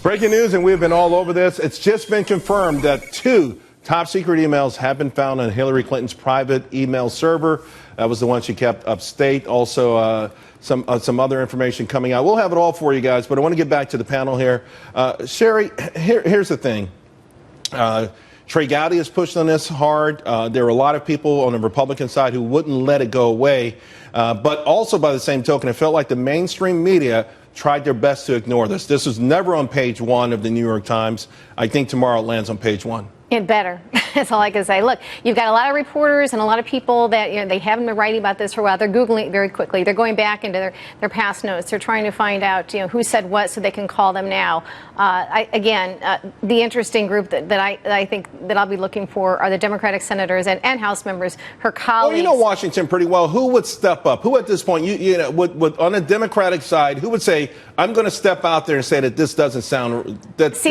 Breaking news, and we've been all over this. It's just been confirmed that 2 top secret emails have been found on Hillary Clinton's private email server. That was the one she kept upstate. Also, some other information coming out. We'll have it all for you guys, but I want to get back to the panel here. Sherry, here's the thing. Trey Gowdy has pushed on this hard. There are a lot of people on the Republican side who wouldn't let it go away. But also, by the same token, it felt like the mainstream media tried their best to ignore this. This was never on page 1 of the New York Times. I think tomorrow it lands on page 1. It better. That's all I can say. Look, you've got a lot of reporters and a lot of people that they haven't been writing about this for a while. They're Googling it very quickly. They're going back into their past notes. They're trying to find out who said what so they can call them now. The interesting group that I think that I'll be looking for are the Democratic senators and House members, her colleagues. Well, you know Washington pretty well. Who would step up? Who at this point, would on the Democratic side, who would say, I'm going to step out there and say that this doesn't sound... That's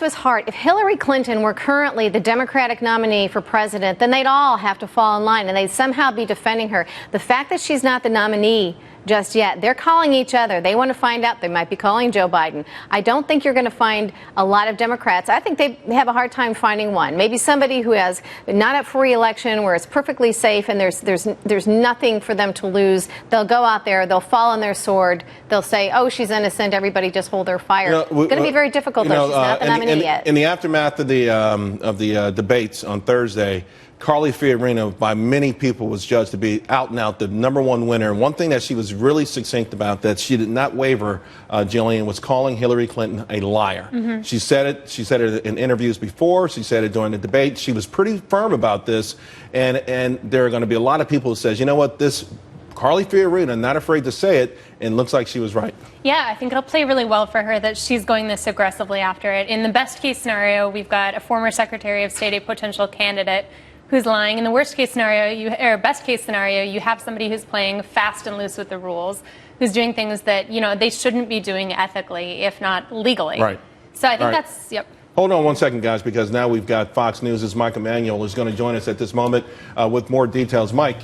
what's hard. If Hillary Clinton were currently the Democratic nominee for president, then they'd all have to fall in line and they'd somehow be defending her. The fact that she's not the nominee just yet, they're calling each other. They want to find out. They might be calling Joe Biden. I don't think you're going to find a lot of Democrats. I think they have a hard time finding one. Maybe somebody who has not up for re-election, where it's perfectly safe and there's nothing for them to lose. They'll go out there. They'll fall on their sword. They'll say, "Oh, she's innocent. Everybody just hold their fire." It's going to be very difficult, though. She's not the nominee yet. In the aftermath of the debates on Thursday, Carly Fiorina, by many people, was judged to be out and out the #1 winner. And one thing that she was really succinct about, that she did not waver, Jillian, was calling Hillary Clinton a liar. Mm-hmm. She said it. She said it in interviews before. She said it during the debate. She was pretty firm about this. And there are going to be a lot of people who says, you know what, this Carly Fiorina, not afraid to say it, and looks like she was right. Yeah, I think it'll play really well for her that she's going this aggressively after it. In the best case scenario, we've got a former Secretary of State, a potential candidate, who's lying. In the worst case scenario, or best case scenario, you have somebody who's playing fast and loose with the rules, who's doing things that, they shouldn't be doing ethically, if not legally. Right. So I think that's, yep. Hold on one second, guys, because now we've got Fox News' Mike Emanuel who's going to join us at this moment with more details. Mike.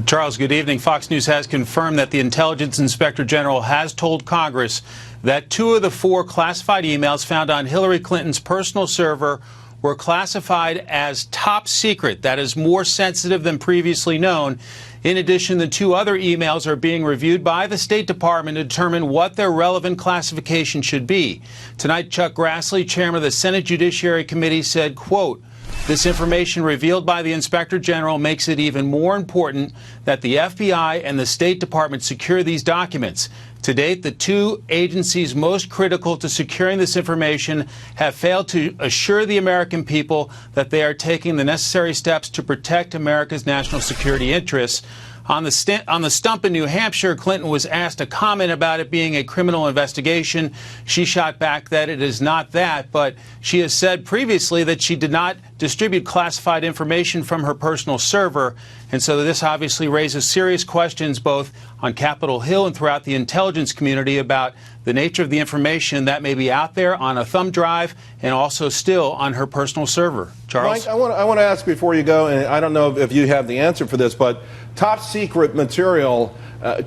Charles, good evening. Fox News has confirmed that the Intelligence Inspector General has told Congress that 2 of the 4 classified emails found on Hillary Clinton's personal server were classified as top secret. That is more sensitive than previously known. In addition, the 2 other emails are being reviewed by the State Department to determine what their relevant classification should be. Tonight, Chuck Grassley, chairman of the Senate Judiciary Committee, said, quote, "This information revealed by the Inspector General makes it even more important that the FBI and the State Department secure these documents. To date, the 2 agencies most critical to securing this information have failed to assure the American people that they are taking the necessary steps to protect America's national security interests." On the stump in New Hampshire, Clinton was asked to comment about it being a criminal investigation. She shot back that it is not that, but she has said previously that she did not distribute classified information from her personal server. And so this obviously raises serious questions both on Capitol Hill and throughout the intelligence community about the nature of the information that may be out there on a thumb drive and also still on her personal server. Charles? Mike, I want to ask before you go, and I don't know if you have the answer for this, but top secret material,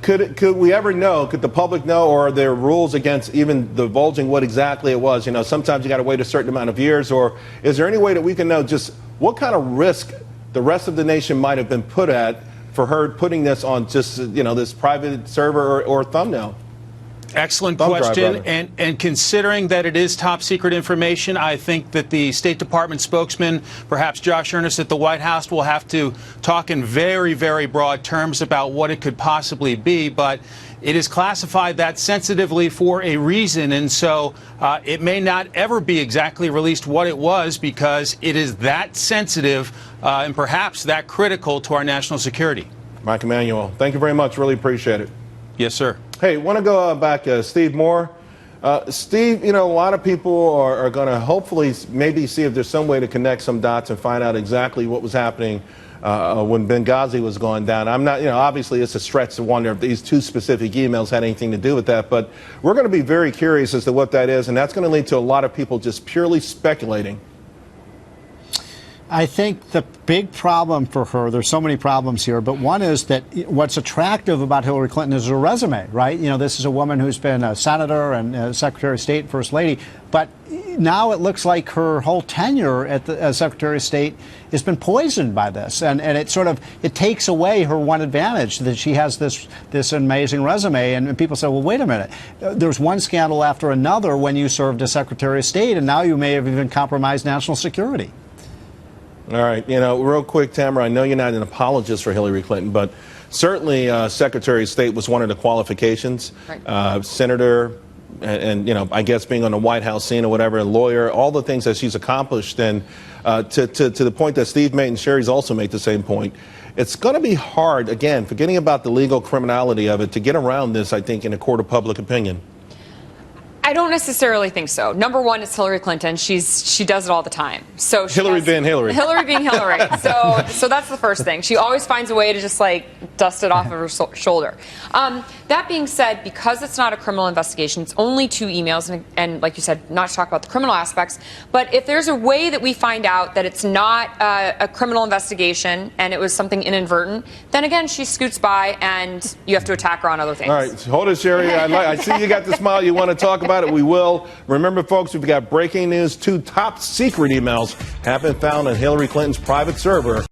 could we ever know, could the public know, or are there rules against even divulging what exactly it was? Sometimes you got to wait a certain amount of years, or is there any way that we can know just what kind of risk the rest of the nation might have been put at for her putting this on just, this private server or thumbnail? Excellent question. And considering that it is top secret information, I think that the State Department spokesman, perhaps Josh Earnest at the White House, will have to talk in very, very broad terms about what it could possibly be. But it is classified that sensitively for a reason. And so it may not ever be exactly released what it was because it is that sensitive and perhaps that critical to our national security. Mike Emanuel, thank you very much. Really appreciate it. Yes, sir. Hey, want to go back, Steve Moore. Steve, a lot of people are going to hopefully maybe see if there's some way to connect some dots and find out exactly what was happening when Benghazi was going down. I'm not, obviously it's a stretch to wonder if these 2 specific emails had anything to do with that, but we're going to be very curious as to what that is, and that's going to lead to a lot of people just purely speculating. I think the big problem for her, there's so many problems here, but one is that what's attractive about Hillary Clinton is her resume, right? You know, this is a woman who's been a senator and a Secretary of State, First Lady, but now it looks like her whole tenure as Secretary of State has been poisoned by this, and it takes away her one advantage, that she has this amazing resume, and people say, well, wait a minute, there's one scandal after another when you served as Secretary of State, and now you may have even compromised national security. All right, you know, real quick, Tamara, I know you're not an apologist for Hillary Clinton, but certainly Secretary of State was one of the qualifications. Right. Senator, and, you know, I guess being on the White House scene or whatever, a lawyer, all the things that she's accomplished, and to the point that Steve made and Sherry's also made the same point, it's going to be hard, again, forgetting about the legal criminality of it, to get around this, I think, in a court of public opinion. I don't necessarily think so. Number one, it's Hillary Clinton. She does it all the time. So Hillary being Hillary. Hillary being Hillary. So that's the first thing. She always finds a way to just like dust it off of her shoulder. That being said, because it's not a criminal investigation, it's only 2 emails, and like you said, not to talk about the criminal aspects. But if there's a way that we find out that it's not a criminal investigation and it was something inadvertent, then again, she scoots by and you have to attack her on other things. All right, hold it, Sherry. I see you got the smile. You want to talk about it? We will. Remember, folks, we've got breaking news. 2 top secret emails have been found on Hillary Clinton's private server.